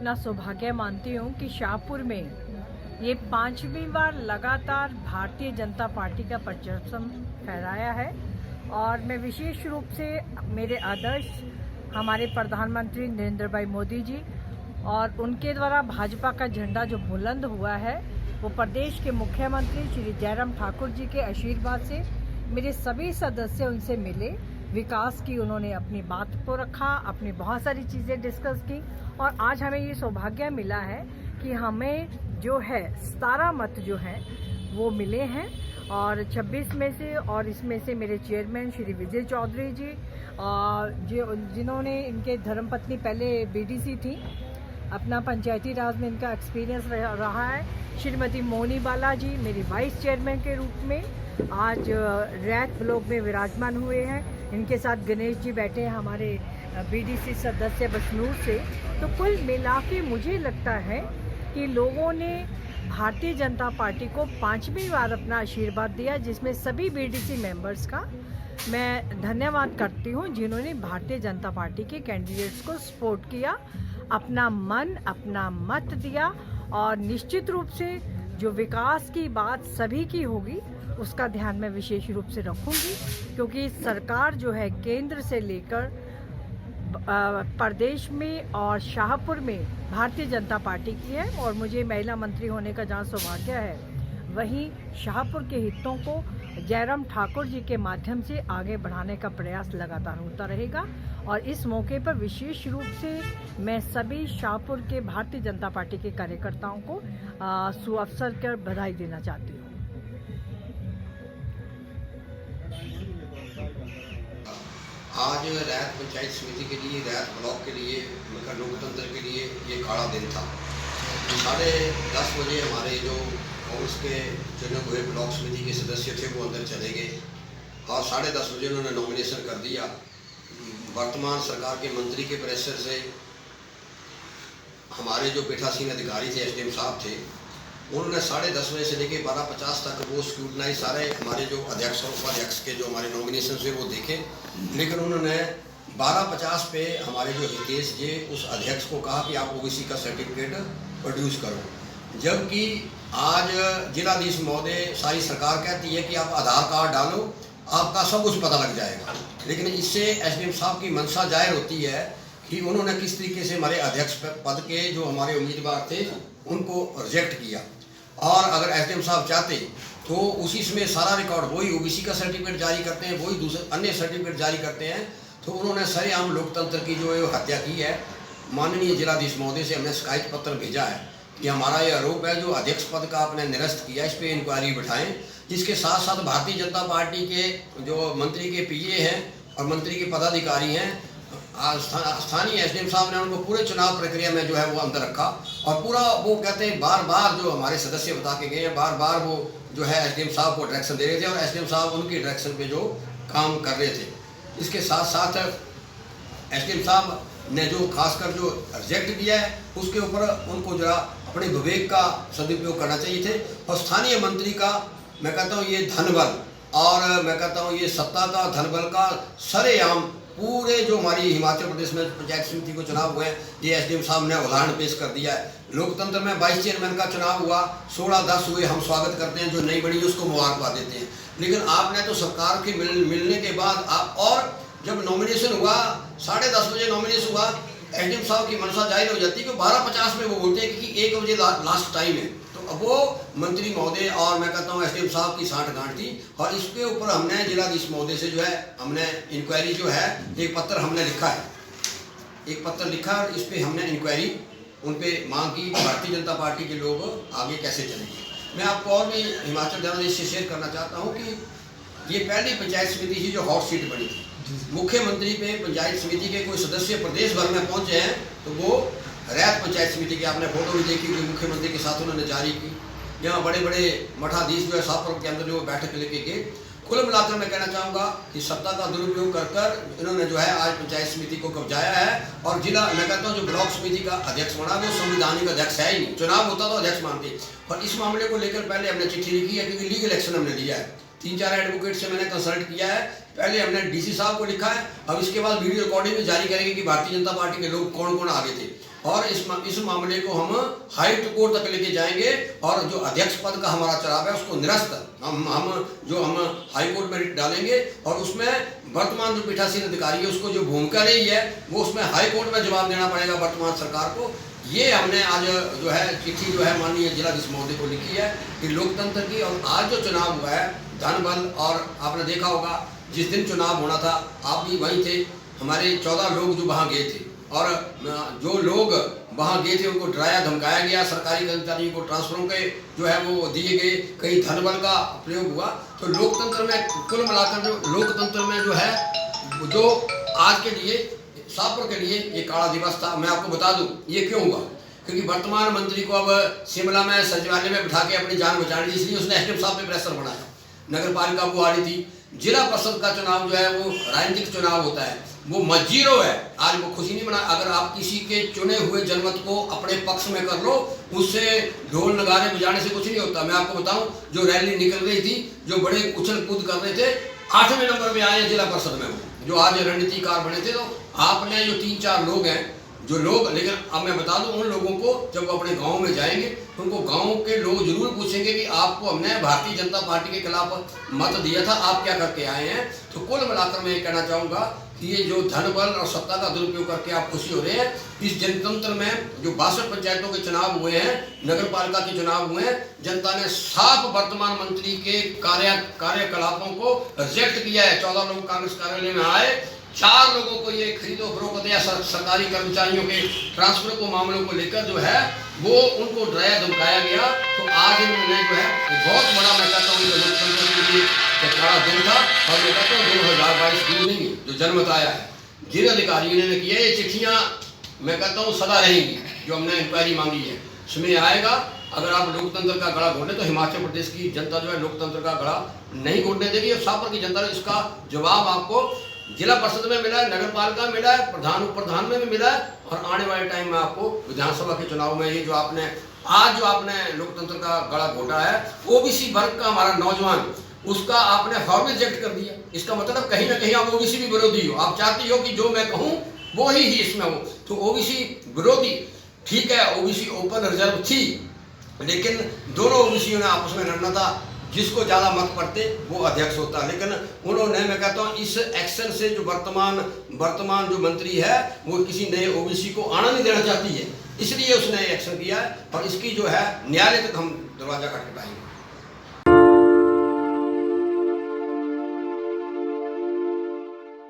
अपना सौभाग्य मानती हूँ कि शाहपुर में ये 5वीं बार लगातार भारतीय जनता पार्टी का परचम फहराया है। और मैं विशेष रूप से मेरे आदर्श हमारे प्रधानमंत्री नरेंद्र भाई मोदी जी और उनके द्वारा भाजपा का झंडा जो बुलंद हुआ है वो प्रदेश के मुख्यमंत्री श्री जयराम ठाकुर जी के आशीर्वाद से मेरे सभी सदस्य उनसे मिले, विकास की उन्होंने अपनी बात को रखा, अपनी बहुत सारी चीज़ें डिस्कस की और आज हमें ये सौभाग्य मिला है कि हमें जो है 17 मत जो है वो मिले हैं और 26 में से, और इसमें से मेरे चेयरमैन श्री विजय चौधरी जी और जिन्होंने इनके धर्मपत्नी पहले बीडीसी थी, अपना पंचायती राज में इनका एक्सपीरियंस रहा है, श्रीमती मोनी बाला जी मेरी वाइस चेयरमैन के रूप में आज रैत ब्लॉक में विराजमान हुए हैं। इनके साथ गणेश जी बैठे हैं हमारे बीडीसी सदस्य बसनूर से। तो कुल मिला के मुझे लगता है कि लोगों ने भारतीय जनता पार्टी को 5वीं बार अपना आशीर्वाद दिया, जिसमें सभी बीडीसी मेंबर्स का मैं धन्यवाद करती हूं जिन्होंने भारतीय जनता पार्टी के कैंडिडेट्स को सपोर्ट किया, अपना मन अपना मत दिया। और निश्चित रूप से जो विकास की बात सभी की होगी उसका ध्यान मैं विशेष रूप से रखूंगी, क्योंकि सरकार जो है केंद्र से लेकर प्रदेश में और शाहपुर में भारतीय जनता पार्टी की है और मुझे महिला मंत्री होने का जहाँ सौभाग्य है वहीं शाहपुर के हितों को जयराम ठाकुर जी के माध्यम से आगे बढ़ाने का प्रयास लगातार होता रहेगा। और इस मौके पर विशेष रूप से मैं सभी शाहपुर के भारतीय जनता पार्टी के कार्यकर्ताओं को सुअवसर कर बधाई देना चाहती हूँ। आज रैत पंचायत समिति के लिए, रैत ब्लॉक के लिए, उनका लोकतंत्र के लिए ये काला दिन था। 10:30 बजे हमारे जो कांग्रेस के चुने हुए ब्लॉक समिति के सदस्य थे वो अंदर चले गए और 10:30 बजे उन्होंने नॉमिनेशन कर दिया। वर्तमान सरकार के मंत्री के प्रेशर से हमारे जो पीठासीन अधिकारी थे, एसडीएम साहब थे, उन्होंने 10:30 बजे से लेकर 12:50 तक वो स्क्रूटनाइज सारे हमारे जो अध्यक्ष और उपाध्यक्ष के जो हमारे नॉमिनेशन थे वो देखे, लेकिन उन्होंने 12:50 पे हमारे जो हितेश जी उस अध्यक्ष को कहा कि आप ओबीसी का सर्टिफिकेट प्रोड्यूस करो, जबकि आज जिलाधीश महोदय सारी सरकार कहती है कि आप आधार कार्ड डालो, आपका सब कुछ पता लग जाएगा। लेकिन इससे एसडीएम साहब की मंशा जाहिर होती है कि उन्होंने किस तरीके से हमारे अध्यक्ष पद के जो हमारे उम्मीदवार थे उनको रिजेक्ट किया। और अगर एसडीएम साहब चाहते तो उसी समय सारा रिकॉर्ड वही ओबीसी का सर्टिफिकेट जारी करते हैं, वही दूसरे अन्य सर्टिफिकेट जारी करते हैं। तो उन्होंने सरेआम लोकतंत्र की जो हत्या की है। माननीय जिलाधीश महोदय से हमने शिकायत पत्र भेजा है कि हमारा ये आरोप है जो अध्यक्ष पद का आपने निरस्त किया, इस पर इंक्वायरी बिठाएं। जिसके साथ साथ भारतीय जनता पार्टी के जो मंत्री के पीए हैं और मंत्री के पदाधिकारी हैं, स्थानीय एसडीएम साहब ने उनको पूरे चुनाव प्रक्रिया में जो है वो अंदर रखा और पूरा वो कहते हैं बार बार जो हमारे सदस्य बता के गए हैं, बार बार वो जो है एसडीएम साहब को डायरेक्शन दे रहे थे और एसडीएम साहब उनकी डायरेक्शन पे जो काम कर रहे थे। इसके साथ साथ एसडीएम साहब ने जो खासकर जो रिजेक्ट किया है उसके ऊपर उनको जरा अपने विवेक का सदुपयोग करना चाहिए थे। और स्थानीय मंत्री का मैं कहता हूँ ये धनबल और मैं कहता हूँ ये सत्ता का धनबल का सरेआम पूरे जो हमारी हिमाचल प्रदेश में पंचायत समिति को चुनाव हुए ये एसडीएम साहब ने उदाहरण पेश कर दिया है। लोकतंत्र में वाइस चेयरमैन का चुनाव हुआ, 16-10 हुए, हम स्वागत करते हैं, जो नई बनी उसको मुबारकबाद देते हैं। लेकिन आपने तो सरकार के मिलने के बाद और जब नॉमिनेशन हुआ 10:30 बजे नॉमिनेशन हुआ, एसडीएम साहब की मनसा जाहिर हो जाती है कि 12:50 में वो बोलते हैं कि 1 बजे लास्ट टाइम है। तो अब वो मंत्री महोदय और मैं कहता हूँ एसडीएम साहब की साठगांठ थी और इसके ऊपर हमने जिलाधीश महोदय से जो है हमने इंक्वायरी जो है एक पत्र हमने लिखा है, एक पत्र लिखा और इस पर हमने इंक्वायरी उन पर मांग की भारतीय जनता पार्टी के लोग आगे कैसे चलेंगे। मैं आपको और भी हिमाचल जर्नलिस्ट से शेयर करना चाहता हूँ कि ये पहली पंचायत समिति थी जो हॉट सीट बनी थी। मुख्यमंत्री पे पंचायत समिति के कोई सदस्य प्रदेश भर में पहुंचे हैं तो वो रैत पंचायत समिति की आपने फोटो भी देखी जो मुख्यमंत्री के साथ उन्होंने जारी की, जहाँ बड़े बड़े मठाधीश जो है शाहपुर के अंदर जो बैठक लेके गए। कुल मिलाकर मैं कहना चाहूँगा कि सत्ता का दुरुपयोग कर इन्होंने जो है आज पंचायत समिति को कब्जाया है और जिला मैं कहता हूँ जो ब्लॉक समिति का अध्यक्ष बना वो संविधानिक अध्यक्ष है ही नहीं, चुनाव होता तो अध्यक्ष मानते। और इस मामले को लेकर पहले हमने चिट्ठी लिखी है क्योंकि लीगल एक्शन हमने लिया है, 3-4 एडवोकेट से मैंने कंसल्ट किया है। पहले हमने डीसी साहब को लिखा है, अब इसके बाद वीडियो रिकॉर्डिंग भी जारी करेंगे कि भारतीय जनता पार्टी के लोग कौन कौन आगे थे। और इस मामले को हम हाई कोर्ट तक लेके जाएंगे और जो अध्यक्ष पद का हमारा चुनाव है उसको निरस्त हम हाई कोर्ट में डालेंगे और उसमें वर्तमान जो पीठासीन अधिकारी है उसको जो भूमिका रही है वो उसमें हाई कोर्ट में जवाब देना पड़ेगा वर्तमान सरकार को। ये हमने आज जो है चिट्ठी जो है माननीय जिलाधीश महोदय को लिखी है कि लोकतंत्र की, और आज जो चुनाव हुआ है धन बल, और आपने देखा होगा जिस दिन चुनाव होना था आप भी वहीं थे, हमारे 14 लोग जो वहाँ गए थे और जो लोग वहाँ गए थे उनको डराया धमकाया गया, सरकारी कर्मचारियों को ट्रांसफरों के जो है वो दिए गए, कहीं धन बल का प्रयोग हुआ। तो लोकतंत्र में कुल मिलाकर जो लोकतंत्र में जो है जो आज के लिए शाहपुर के लिए ये काला दिवस था। मैं आपको बता दूं ये क्यों हुआ, क्योंकि वर्तमान मंत्री को अब शिमला में सचिवालय में बिठा के अपनी जान बचानी थी, इसलिए उसने एसडीएम साहब पे प्रेशर बनाया। नगर पालिका वो आ रही थी, जिला परिषद का चुनाव जो है वो राजनीतिक चुनाव होता है, वो मजीरो है। आज वो खुशी नहीं मना, अगर आप किसी के चुने हुए जनमत को अपने पक्ष में कर लो उससे ढोल नगारे बजाने से कुछ नहीं होता। मैं आपको बताऊं जो रैली निकल रही थी, जो बड़े उछल कूद कर रहे थे, 8वें नंबर पे आए जिला परिषद में, वो जो आज रणनीतिकार बने थे। तो आपने जो 3-4 लोग हैं जो लोग, लेकिन अब मैं बता दूं उन लोगों को जब वो अपने गांव में जाएंगे उनको गांव के लोग जरूर पूछेंगे कि आपको हमने भारतीय जनता पार्टी के खिलाफ मत दिया था, आप क्या करके आए हैं। तो कुल मिलाकर मैं ये कहना चाहूँगा कि ये जो धन बल और सत्ता का दुरुपयोग करके आप खुशी हो रहे हैं, इस जनतंत्र में जो 62 पंचायतों के चुनाव हुए हैं, नगर पालिका के चुनाव हुए हैं, जनता ने साफ वर्तमान मंत्री के कार्यकलापों को रिजेक्ट किया है। 14 लोग कांग्रेस कार्यालय में आए, 4 लोगों को ये खरीदो फरोख्त या सरकारी कर्मचारियों के ट्रांसफर को मामलों को लेकर जो है वो उनको डराया धमकाया गया। तो आज इन्होंने जो है बहुत बड़ा, मैं कहता हूँ लोकतंत्र के लिए काला दिन था। और मैं कहता हूँ 2022 दूर नहीं जो जन्मत आया है, जिन अधिकारियों ने किया ये चिट्ठियाँ मैं कहता हूँ सदा रहेंगी। जो हमने इंक्वायरी मांगी है समय आएगा, अगर आप लोकतंत्र का गला घोटे तो हिमाचल प्रदेश की जनता जो है लोकतंत्र का गला नहीं घोटने देगी। और शाहपुर की जनता ने इसका जवाब आपको जिला परिषद में मिला है, नगर पालिका में मिला है, प्रधान उप प्रधान में भी मिला है, और आने वाले टाइम में आपको विधानसभा के चुनाव में ये जो आपने लोकतंत्र का गला घोटा है, ओबीसी वर्ग का हमारा नौजवान, उसका आपने फॉर्म रिजेक्ट कर दिया। इसका मतलब कहीं ना कहीं आप ओबीसी भी विरोधी हो, आप चाहती हो कि जो मैं कहूँ वो ही इसमें हो। तो ओबीसी विरोधी ठीक है, ओबीसी ओपन रिजर्व थी, लेकिन दोनों ओबीसीयों ने आपस में लड़ना था, जिसको ज़्यादा मत पड़ते वो अध्यक्ष होता। लेकिन उन्होंने, मैं कहता हूँ इस एक्शन से जो वर्तमान जो मंत्री है वो किसी नए ओबीसी को आना नहीं देना चाहती है, इसलिए उसने एक्शन किया है। और इसकी जो है न्यायालय तक हम दरवाजा खटखटाएंगे।